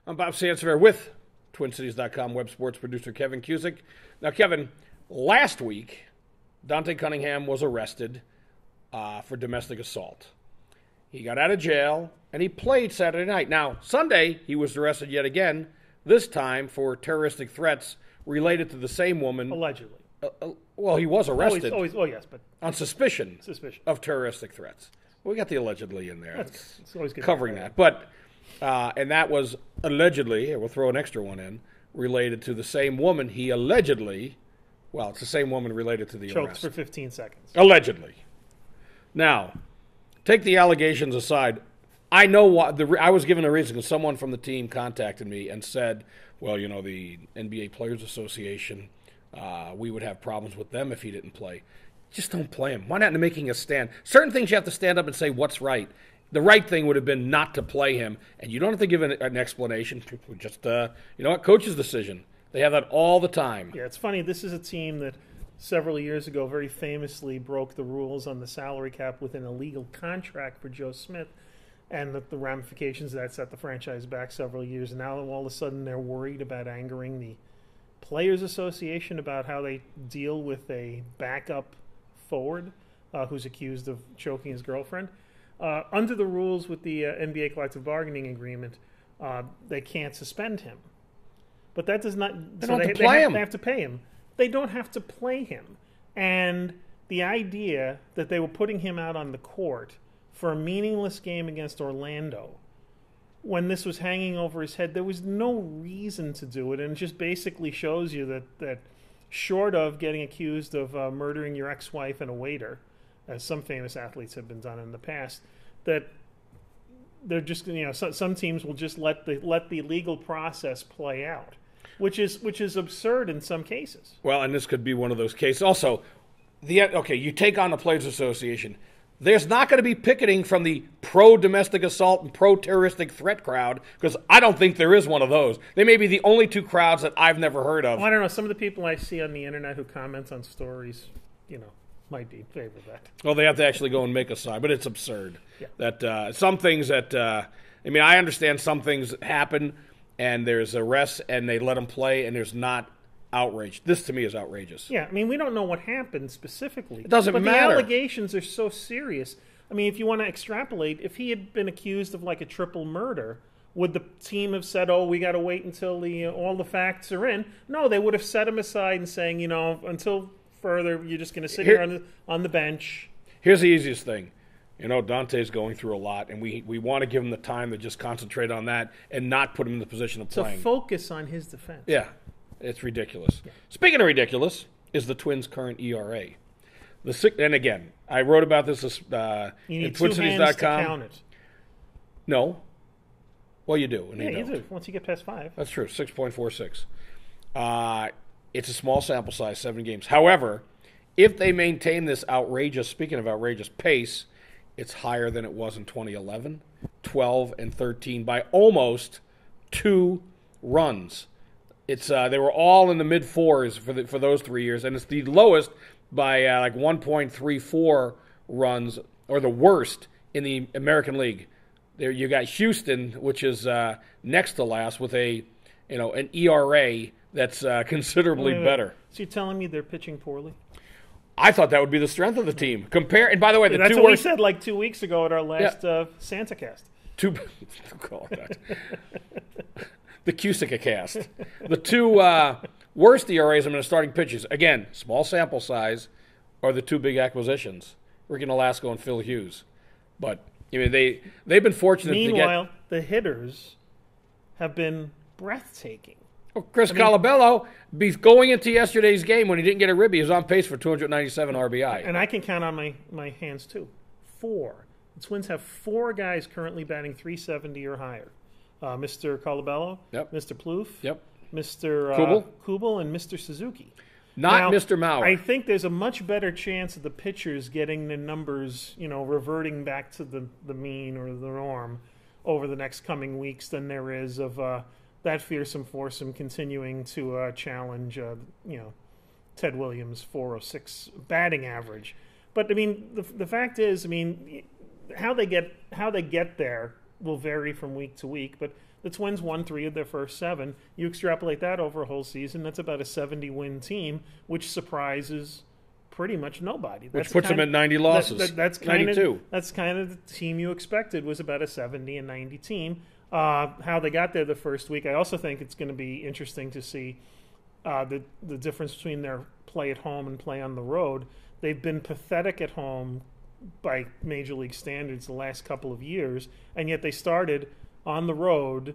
I'm Bob Sansevere with TwinCities.com web sports producer Kevin Cusick. Now, Kevin, last week, Dante Cunningham was arrested for domestic assault. He got out of jail, and he played Saturday night. Now, Sunday, he was arrested yet again, this time for terroristic threats related to the same woman. Allegedly. Well, he was arrested Yes, but on suspicion of terroristic threats. Well, we got the allegedly in there. It's always good covering that. But, and that was allegedly, we'll throw an extra one in, related to the same woman he allegedly, well, it's the same woman related to the choked arrest. for 15 seconds. Allegedly. Now, take the allegations aside. I know what I was given a reason because someone from the team contacted me and said, well, you know, the NBA Players Association, we would have problems with them if he didn't play. Just don't play him. Why not making a stand? Certain things you have to stand up and say what's right. The right thing would have been not to play him, and you don't have to give an explanation. Just, you know what, coach's decision. They have that all the time. Yeah, it's funny. This is a team that several years ago very famously broke the rules on the salary cap with an illegal contract for Joe Smith, and the ramifications of that set the franchise back several years. And now all of a sudden they're worried about angering the Players Association about how they deal with a backup forward who's accused of choking his girlfriend. Under the rules with the NBA collective bargaining agreement, they can't suspend him. But that does not... They don't have to play him. They have to pay him. They don't have to play him. And the idea that they were putting him out on the court for a meaningless game against Orlando, when this was hanging over his head, there was no reason to do it. And it just basically shows you that short of getting accused of murdering your ex-wife and a waiter, as some famous athletes have been done in the past, that they're just, you know, some teams will just let the legal process play out, which is absurd in some cases. Well, and this could be one of those cases. Also, you take on the Players Association. There's not going to be picketing from the pro-domestic assault and pro-terroristic threat crowd, because I don't think there is one of those. They may be the only two crowds that I've never heard of. Well, I don't know. Some of the people I see on the internet who comment on stories, you know, might be in favor of that. Well, they have to actually go and make a sign, but it's absurd. Yeah. That some things that, I mean, I understand some things happen, and there's arrests, and they let them play, and there's not outrage. This, to me, is outrageous. Yeah, I mean, we don't know what happened specifically. It doesn't matter. But the allegations are so serious. I mean, if you want to extrapolate, if he had been accused of like a triple murder, would the team have said, oh, we got to wait until all the facts are in? No, they would have set him aside and saying, you know, until further, you're just going to sit here on the bench. Here's the easiest thing. You know, Dante's going through a lot, and we want to give him the time to just concentrate on that and not put him in the position of playing. So focus on his defense. Yeah, it's ridiculous. Yeah. Speaking of ridiculous, is the Twins' current ERA. And again, I wrote about this you need in two hands to count it. No. Well, you do. And yeah, you do. Once you get past 5. That's true, 6.46. It's a small sample size, 7 games. However, if they maintain this outrageous, speaking of outrageous pace, it's higher than it was in 2011, 12, and 13 by almost 2 runs. It's they were all in the mid-4s for those 3 years, and it's the lowest by like 1.34 runs, or the worst in the American League. There you got Houston, which is next to last, with an ERA that's considerably better. So you're telling me they're pitching poorly? I thought that would be the strength of the team. And by the way, that's what we said like 2 weeks ago at our last Santa cast. Call it that. The Cusick cast. The 2 worst ERAs in the starting pitchers, again, small sample size, are the 2 big acquisitions, Ricky Nolasco and Phil Hughes. But I mean, they've been fortunate. Meanwhile, the hitters have been breathtaking. Well, Chris Colabello, going into yesterday's game when he didn't get a ribby, he was on pace for 297 RBI. And I can count on my hands too. 4. The Twins have 4 guys currently batting .370 or higher. Mr. Colabello, yep. Mr. Plouffe, yep. Mr. Kubel, and Mr. Suzuki. Not Mr. Mauer. I think there's a much better chance of the pitchers getting the numbers, reverting back to the mean or the norm over the next coming weeks than there is of that fearsome foursome continuing to challenge, Ted Williams' 406 batting average. But I mean, the fact is, how they get there will vary from week to week. But The Twins won 3 of their first 7. You extrapolate that over a whole season, that's about a 70-win team, which surprises pretty much nobody. Which puts them at 90 losses. That's 92. That's kind of the team you expected, was about a 70 and 90 team. How they got there the first week, I also think it's going to be interesting to see the difference between their play at home and play on the road. They've been pathetic at home by Major League standards the last couple of years, and yet they started on the road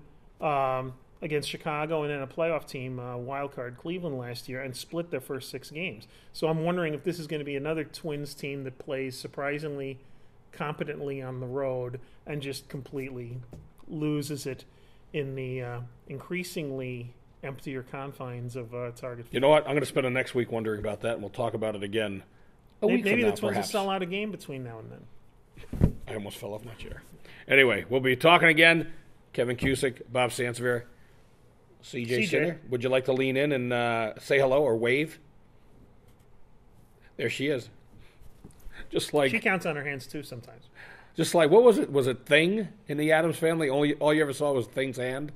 against Chicago and then a playoff team, wild card Cleveland last year, and split their first 6 games. So I'm wondering if this is going to be another Twins team that plays surprisingly competently on the road and just completely loses it in the increasingly emptier confines of Target Field. You know what? I'm going to spend the next week wondering about that, and we'll talk about it again a week Maybe from now, the Twins will perhaps. sell out a game between now and then. I almost fell off my chair. Anyway, we'll be talking again. Kevin Cusick, Bob Sansevere, CJ Sinner. Would you like to lean in and say hello or wave? There she is. Just like she counts on her hands too sometimes. Just like, what was it? Was it Thing in the Addams Family? All you ever saw was Thing's hand?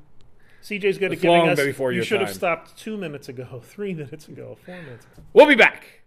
CJ's good at It's giving long us. before You your should have time. stopped 2 minutes ago, 3 minutes ago, 4 minutes ago. We'll be back.